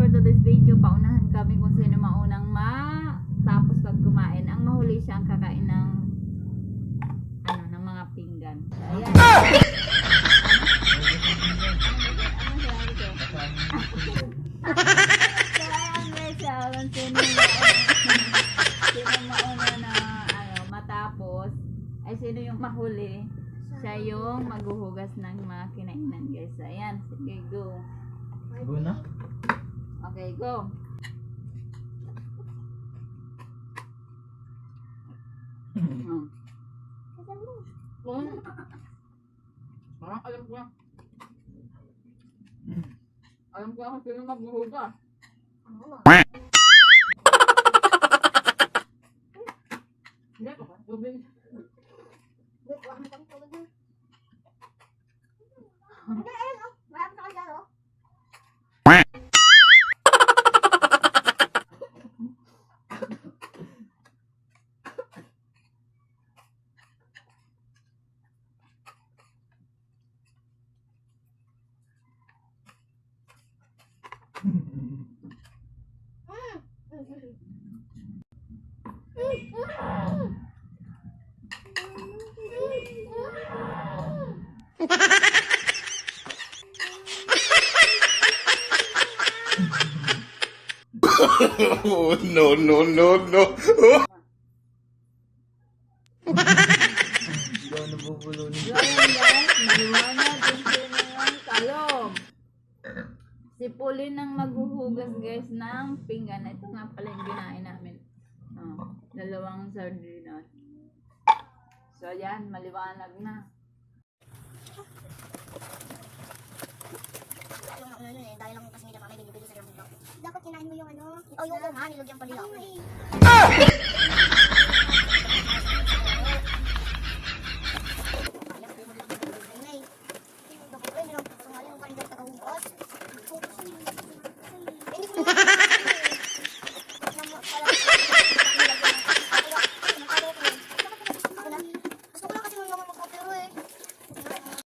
today's video, paunahan kami kung sino maunang tapos pag kumain. Ang mahuli siya ang kakain ng ng mga pinggan. Ayan. Sino mauna na matapos ay sino yung mahuli, siya yung maghuhugas ng mga kinainan, guys. Ayan, sige, go. Go na? Okay, go. Parang alam ko yan. Alam ko ako sino maghuhugas. Hindi ko ba? Tubig. Oh, no, no, no, no. Hindi ako nabubulunin. So, ayan guys, maliwanag kung sino yung talong. Si Pauline ang maghuhugas, guys, ng pinggan. Ito nga pala yung ginain namin. Dalawang sardinas. So, ayan, maliwanag na. Dahil lang kasi nila mamay binibili sa ramon. Dapat kinain mo yung yung nga, nilagyan pa nila ako eh. Dapat ay nilang pasang yung kanila sa kahugas.